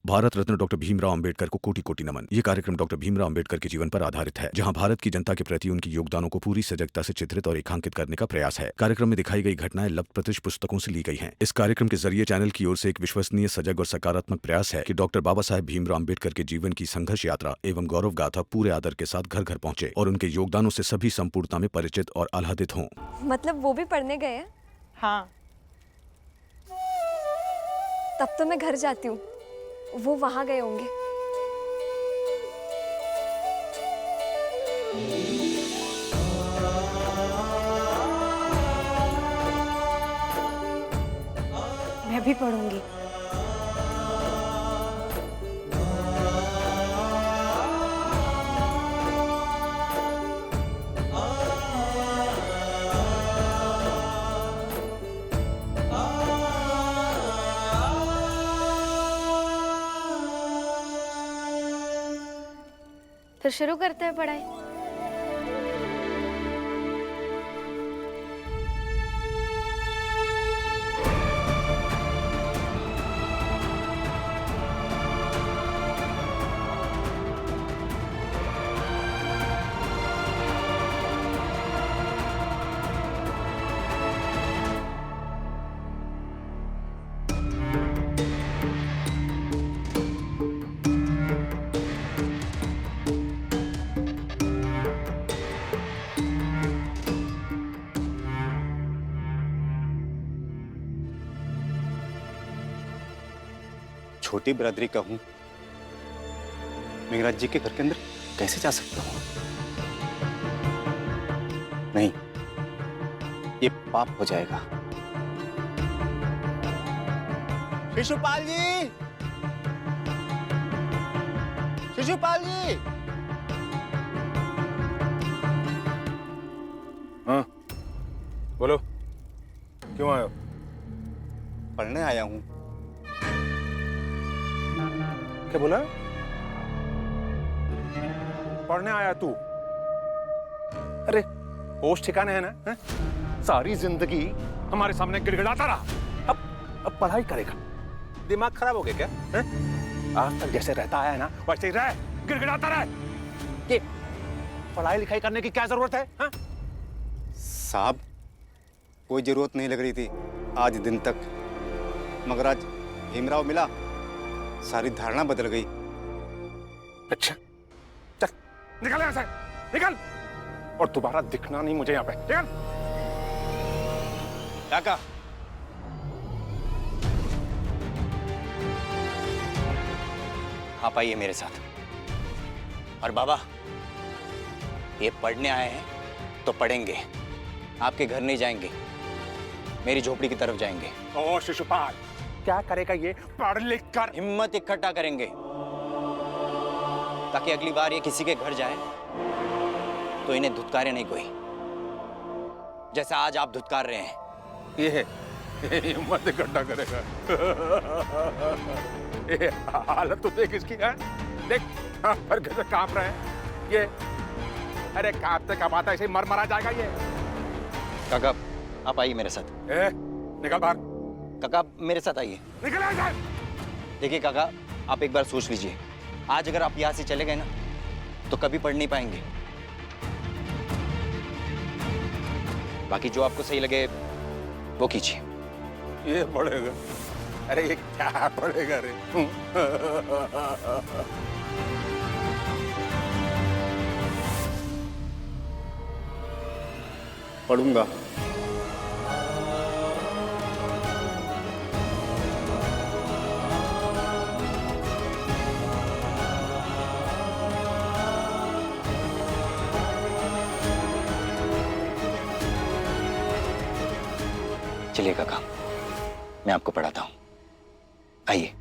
Bharat Ratna doctor Bhimrao Ambedkar को कोटि कोटि नमन। ये कार्यक्रम डॉक्टर भीमराव अंबेडकर के जीवन पर आधारित है, जहां भारत की जनता के प्रति उनके योगदानों को पूरी सजगता से चित्रित और रेखांकित करने का प्रयास है। कार्यक्रम में दिखाई गई घटनाएं लब्ध प्रतिष्ठ पुस्तकों से ली गई हैं। इस कार्यक्रम के जरिए चैनल की ओर से एक विश्वसनीय, सजग और सकारात्मक प्रयास है कि डॉक्टर बाबा साहेब भीमराव अंबेडकर के जीवन की संघर्ष यात्रा एवं गौरव गाथा पूरे आदर के साथ घर घर पहुंचे और उनके योगदानों से सभी संपूर्णता में परिचित और आह्लादित हों। मतलब वो भी पढ़ने गए हैं? हाँ। तब तो मैं घर जाती हूँ, वो वहां गए होंगे। मैं भी पढ़ूंगी। फिर शुरू करते हैं पढ़ाई। छोटी बिरादरी का हूं, मेघराज जी के घर के अंदर कैसे जा सकता हूं? नहीं, ये पाप हो जाएगा। शिशुपाल जी, शिशुपाल जी। हाँ, बोलो, क्यों आए हो? पढ़ने आया हूं। क्या बोला? पढ़ने आया तू? अरे होश ठिकाने है ना? है? सारी जिंदगी हमारे सामने गिड़गिड़ाता रहा, अब पढ़ाई करेगा? दिमाग खराब हो गया क्या? है? आज तक जैसे रहता आया है ना, वैसे ही रहे, गिड़गिड़ाता रहे। ये पढ़ाई लिखाई करने की क्या जरूरत है? है? साहब, कोई जरूरत नहीं लग रही थी आज दिन तक, मगर आज भीमराव मिला, सारी धारणा बदल गई। अच्छा, चल निकल यहाँ से, निकल, और दोबारा दिखना नहीं मुझे यहाँ पे। निकल। काका, आप आइए मेरे साथ। और बाबा, ये पढ़ने आए हैं तो पढ़ेंगे, आपके घर नहीं जाएंगे, मेरी झोपड़ी की तरफ जाएंगे। ओ शिशुपाल, क्या करेगा ये पढ़ लिख कर? हिम्मत इकट्ठा करेंगे ताकि अगली बार ये किसी के घर जाए तो इन्हें धुतकारे नहीं कोई, जैसा आज आप धुतकार रहे हैं। ये हिम्मत इकट्ठा करेगा। ये हालत तो देख इसकी है, देख पर कैसे कांप रहे हैं ये। अरे कांपते कांपाता ऐसे मर मरा जाएगा ये। काका, आप आइए मेरे साथ। निकल बाहर। काका, मेरे साथ आइए। निकल आइए। देखिए काका, आप एक बार सोच लीजिए, आज अगर आप यहाँ से चले गए ना तो कभी पढ़ नहीं पाएंगे। बाकी जो आपको सही लगे वो कीजिए। ये पढ़ेगा? अरे ये क्या पढ़ेगा रे? पढ़ूंगा। चलिए काका, मैं आपको पढ़ाता हूं, आइए।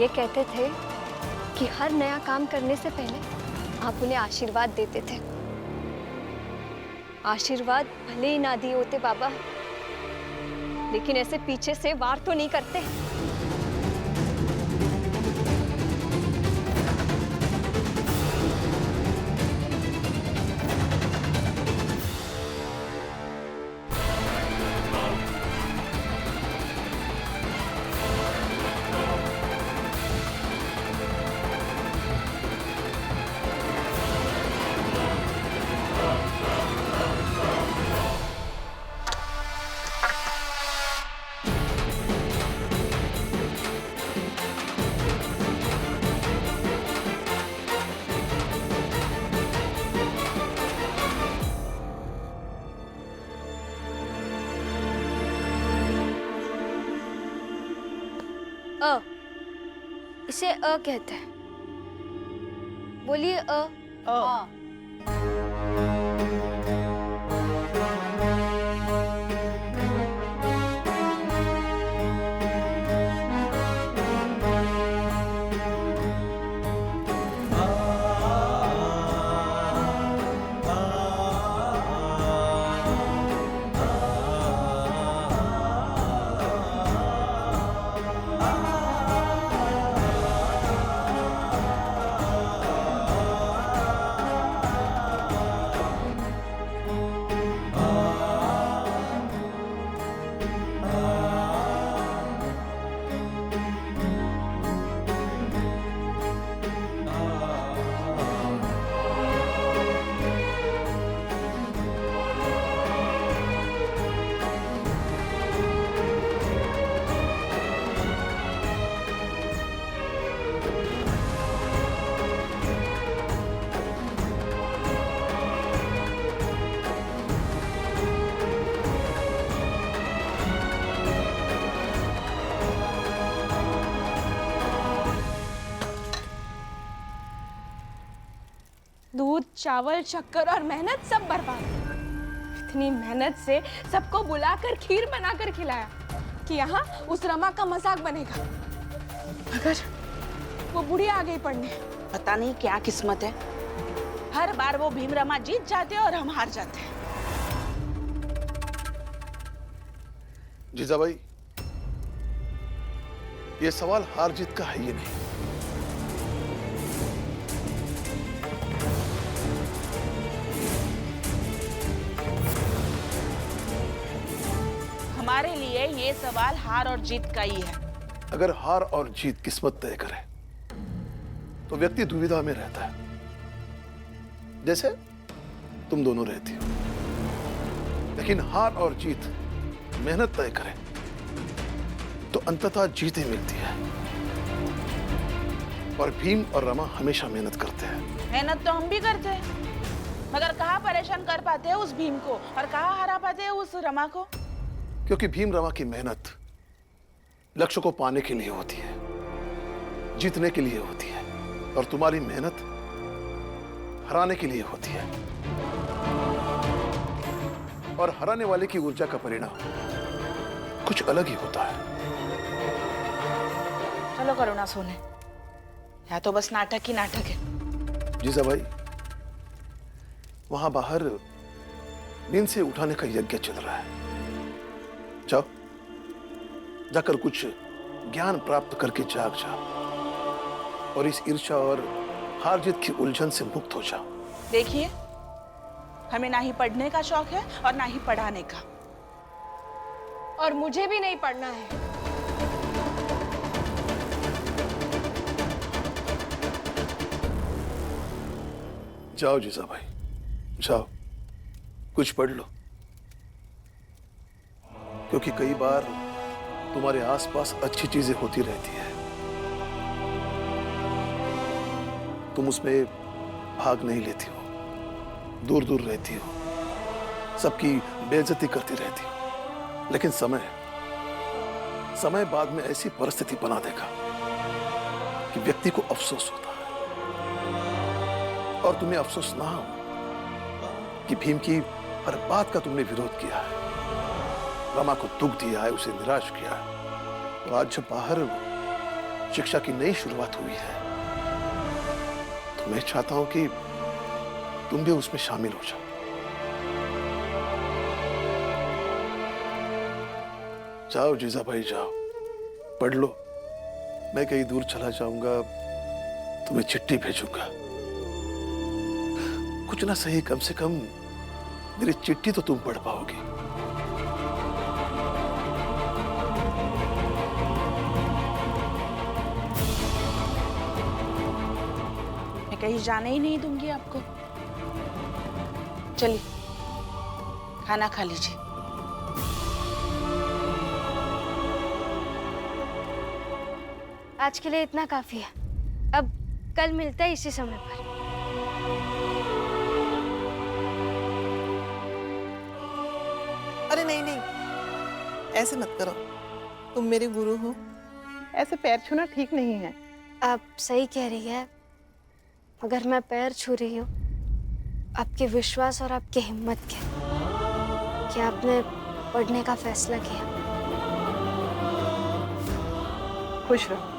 ये कहते थे कि हर नया काम करने से पहले आप उन्हें आशीर्वाद देते थे। आशीर्वाद भले ही ना दिए होते बाबा, लेकिन ऐसे पीछे से वार तो नहीं करते। अ, इसे अ कहते हैं। बोलिए अ। दूध, चावल, शक्कर और मेहनत सब बर्बाद। इतनी मेहनत से सबको बुलाकर खीर बनाकर खिलाया कि यहाँ उस रमा का मजाक बनेगा। मगर वो बुढ़ी आ गई पढ़ने। पता नहीं क्या किस्मत है, हर बार वो भीम रमा जीत जाते हैं और हम हार जाते हैं। जीजाबाई, ये सवाल हार जीत का है ही नहीं। हमारे लिए ये सवाल हार और जीत का ही है। अगर हार और जीत किस्मत तय करे तो व्यक्ति दुविधा में रहता है, जैसे तुम दोनों रहती हो। लेकिन हार और जीत मेहनत तय करे तो अंततः जीत ही मिलती है। और भीम और रमा हमेशा मेहनत करते हैं। मेहनत तो हम भी करते हैं, मगर कहाँ परेशान कर पाते हैं उस भीम को और कहाँ हरा पाते हैं उस रमा को। क्योंकि भीम रमा की मेहनत लक्ष्य को पाने के लिए होती है, जीतने के लिए होती है, और तुम्हारी मेहनत हराने के लिए होती है। और हराने वाले की ऊर्जा का परिणाम कुछ अलग ही होता है। चलो करुणा सोने, या तो बस नाटक ही नाटक है। जीजा भाई, वहां बाहर नींद से उठाने का यज्ञ चल रहा है। जाओ, जाकर कुछ ज्ञान प्राप्त करके जाग जाओ और इस ईर्ष्या और हार जीत की उलझन से मुक्त हो जाओ। देखिए, हमें ना ही पढ़ने का शौक है और ना ही पढ़ाने का। और मुझे भी नहीं पढ़ना है। जाओ जीजा भाई, जाओ, कुछ पढ़ लो। क्योंकि कई बार तुम्हारे आसपास अच्छी चीजें होती रहती है, तुम उसमें भाग नहीं लेती हो, दूर दूर रहती हो, सबकी बेइज्जती करती रहती हो। लेकिन समय बाद में ऐसी परिस्थिति बना देगा कि व्यक्ति को अफसोस होता है। और तुम्हें अफसोस ना हो कि भीम की हर बात का तुमने विरोध किया है, रमा को दुख दिया है, उसे निराश किया है। और आज जब बाहर शिक्षा की नई शुरुआत हुई है, तो मैं चाहता हूं कि तुम भी उसमें शामिल हो जाओ। जाओ जीजा भाई जाओ, पढ़ लो। मैं कहीं दूर चला जाऊंगा, तुम्हें चिट्ठी भेजूंगा। कुछ ना सही, कम से कम मेरी चिट्ठी तो तुम पढ़ पाओगी। मैं कहीं जाने ही नहीं दूंगी आपको। चलिए खाना खा लीजिए। आज के लिए इतना काफी है। अब कल मिलते हैं इसी समय पर। अरे नहीं नहीं, ऐसे मत करो, तुम मेरे गुरु हो, ऐसे पैर छूना ठीक नहीं है। आप सही कह रही है, मगर मैं पैर छू रही हूँ आपके विश्वास और आपके हिम्मत के, कि आपने पढ़ने का फैसला किया। खुश रहो।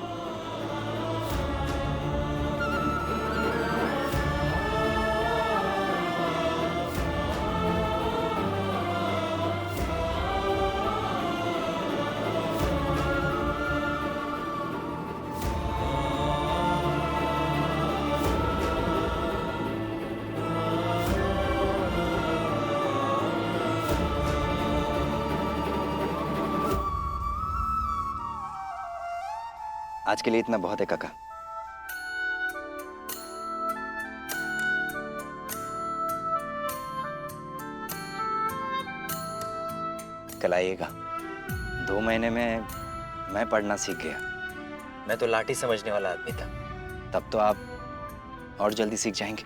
आज के लिए इतना बहुत है काका। कल आइएगा। 2 महीने में मैं पढ़ना सीख गया। मैं तो लाठी समझने वाला आदमी था, तब तो आप और जल्दी सीख जाएंगे।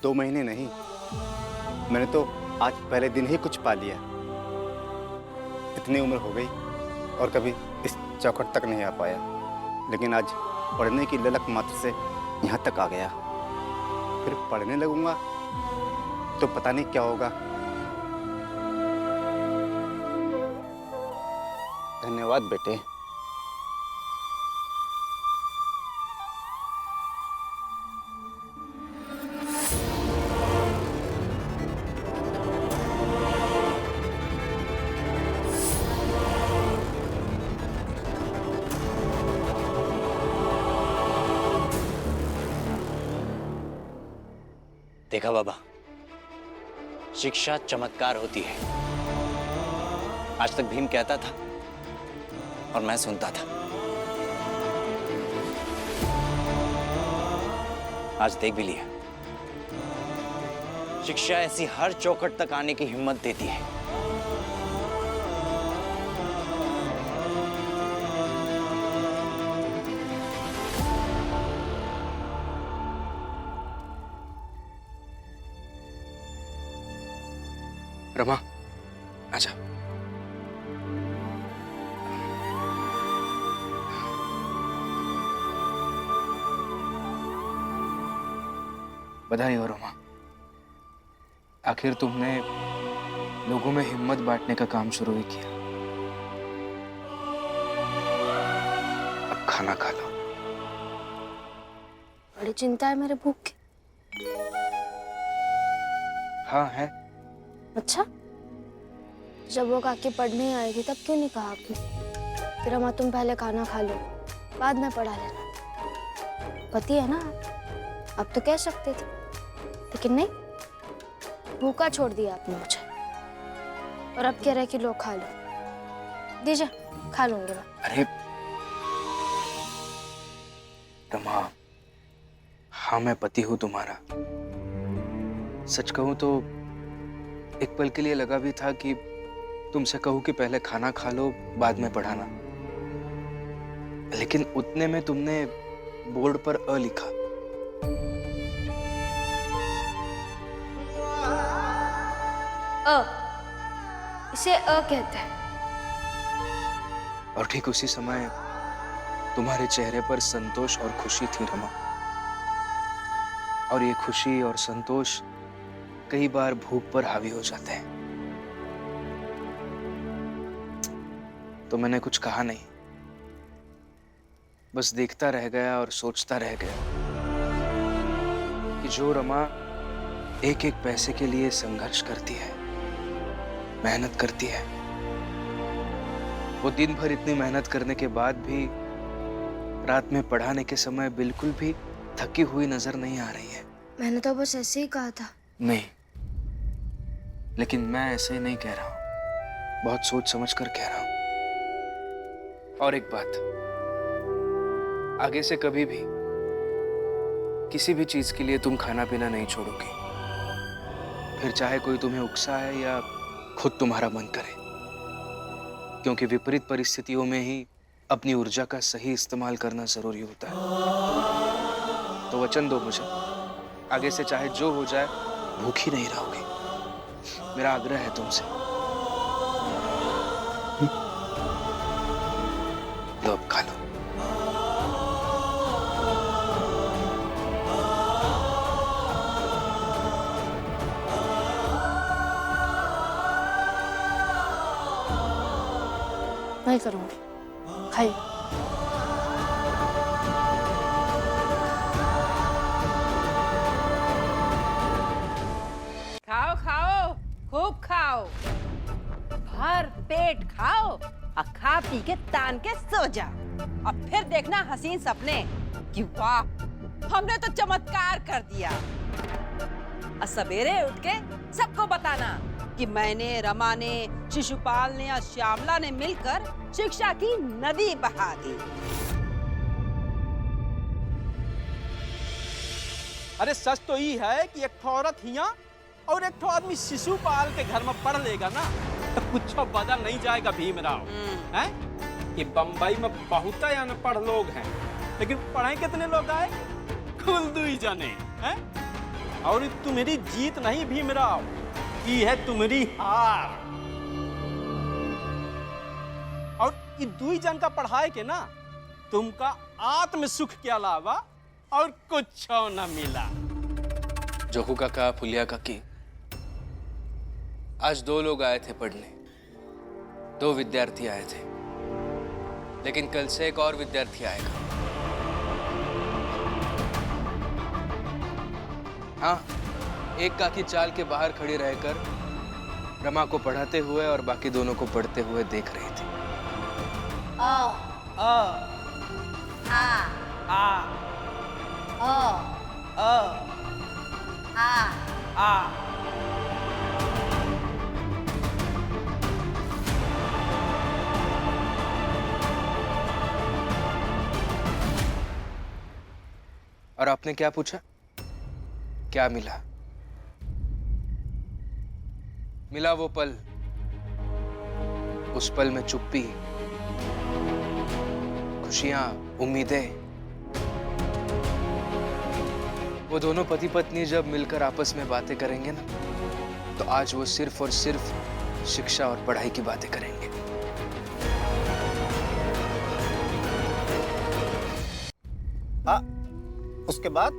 2 महीने नहीं, मैंने तो आज पहले दिन ही कुछ पा लिया। इतनी उम्र हो गई और कभी इस चौखट तक नहीं आ पाया, लेकिन आज पढ़ने की ललक मात्र से यहाँ तक आ गया। फिर पढ़ने लगूंगा तो पता नहीं क्या होगा। धन्यवाद बेटे। देखा बाबा, शिक्षा चमत्कार होती है। आज तक भीम कहता था और मैं सुनता था। आज देख भी लिया, शिक्षा ऐसी हर चौखट तक आने की हिम्मत देती है। रमा, आजा। बधाई हो रमा। आखिर तुमने लोगों में हिम्मत बांटने का काम शुरू ही किया। अब खाना खा लो। बड़ी चिंता है मेरे भूख की। हाँ है। अच्छा, जब वो काकी पढ़ने आएगी तब क्यों नहीं कहा आपने कि रमा तुम पहले खाना खा लो, बाद में पढ़ा लेना। पति है ना, अब तो कह सकते थे, लेकिन नहीं, भूखा छोड़ दिया आपने मुझे। और अब कह रहे कि लो खा लो। दीजिए, खा लूंगी मैं। अरे रमा, हाँ मैं पति हूं तुम्हारा। सच कहूं तो एक पल के लिए लगा भी था कि तुमसे कहूं कि पहले खाना खा लो, बाद में पढ़ाना। लेकिन उतने में तुमने बोर्ड पर अ लिखा। इसे अ कहते हैं। और ठीक उसी समय तुम्हारे चेहरे पर संतोष और खुशी थी रमा। और ये खुशी और संतोष कई बार भूख पर हावी हो जाते हैं। तो मैंने कुछ कहा नहीं, बस देखता रह गया और सोचता रह गया कि जो रमा एक एक पैसे के लिए संघर्ष करती है, मेहनत करती है, वो दिन भर इतनी मेहनत करने के बाद भी रात में पढ़ाने के समय बिल्कुल भी थकी हुई नजर नहीं आ रही है। मैंने तो बस ऐसे ही कहा था। नहीं, लेकिन मैं ऐसे ही नहीं कह रहा हूं, बहुत सोच समझ कर कह रहा हूं। और एक बात, आगे से कभी भी किसी भी चीज के लिए तुम खाना पीना नहीं छोड़ोगी, फिर चाहे कोई तुम्हें उकसाए या खुद तुम्हारा मन करे, क्योंकि विपरीत परिस्थितियों में ही अपनी ऊर्जा का सही इस्तेमाल करना जरूरी होता है। तो वचन दो मुझे, आगे से चाहे जो हो जाए भूखी नहीं रहोगी, मेरा आग्रह है तुमसे। लो अब खा लो। नहीं करूंगी, खाइए। खाओ खाओ, खूब खाओ, भर पेट खाओ और खा पी के तान के सो जाओ। और फिर देखना हसीन सपने कि वाह, हमने तो चमत्कार कर दिया। और सवेरे उठ के सबको बताना कि मैंने, रमा ने, शिशुपाल ने और श्यामला ने मिलकर शिक्षा की नदी बहा दी। अरे सच तो ये है कि एक ठो औरत हिया और एक ठो आदमी शिशुपाल के घर में पढ़ लेगा ना तो कुछ बदल नहीं जाएगा भीमराव। हैं कि बम्बई में बहुत अनपढ़ लोग हैं, लेकिन पढ़े कितने लोग आए? कुल 2 जने हैं। और ये तुम्हारी जीत नहीं भीमराव, ये है तुम्हारी हार। और ये 2 जन का पढ़ाए के ना तुमका आत्म सुख के अलावा और कुछ न मिला। जोहू काका, फुलिया काकी, आज 2 लोग आए थे पढ़ने, 2 विद्यार्थी आए थे, लेकिन कल से एक और विद्यार्थी आएगा। हाँ, एक काकी चाल के बाहर खड़ी रहकर रमा को पढ़ाते हुए और बाकी दोनों को पढ़ते हुए देख रही थी। आ आ आ आ आ आ आ। और आपने क्या पूछा? क्या मिला? मिला वो पल, उस पल में चुप्पी, खुशियां, उम्मीदें। वो दोनों पति पत्नी जब मिलकर आपस में बातें करेंगे ना, तो आज वो सिर्फ और सिर्फ शिक्षा और पढ़ाई की बातें करेंगे। उसके बाद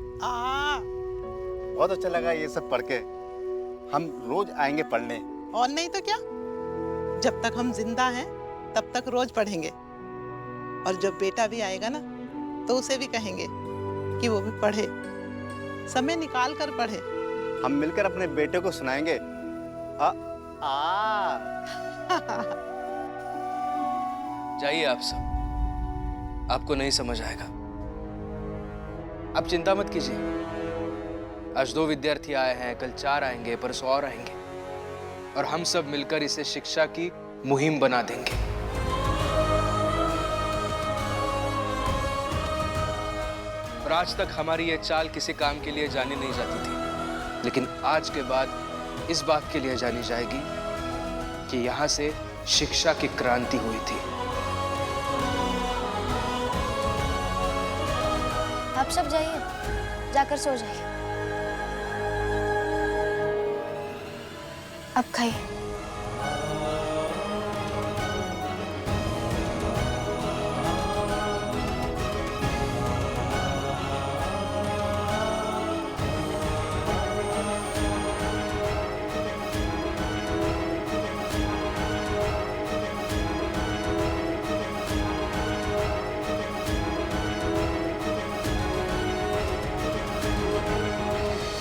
बहुत अच्छा लगा ये सब पढ़ के। हम रोज आएंगे पढ़ने। और नहीं तो क्या, जब तक हम जिंदा हैं तब तक रोज पढ़ेंगे। और जब बेटा भी आएगा ना तो उसे भी कहेंगे कि वो भी पढ़े, समय निकाल कर पढ़े। हम मिलकर अपने बेटे को सुनाएंगे। जाइए आप सब, आपको नहीं समझ आएगा। आप चिंता मत कीजिए, आज 2 विद्यार्थी आए हैं, कल 4 आएंगे, परसों और आएंगे, और हम सब मिलकर इसे शिक्षा की मुहिम बना देंगे। और आज तक हमारी ये चाल किसी काम के लिए जानी नहीं जाती थी, लेकिन आज के बाद इस बात के लिए जानी जाएगी कि यहां से शिक्षा की क्रांति हुई थी। आप सब जाइए, जाकर सो जाइए। अब खाइए।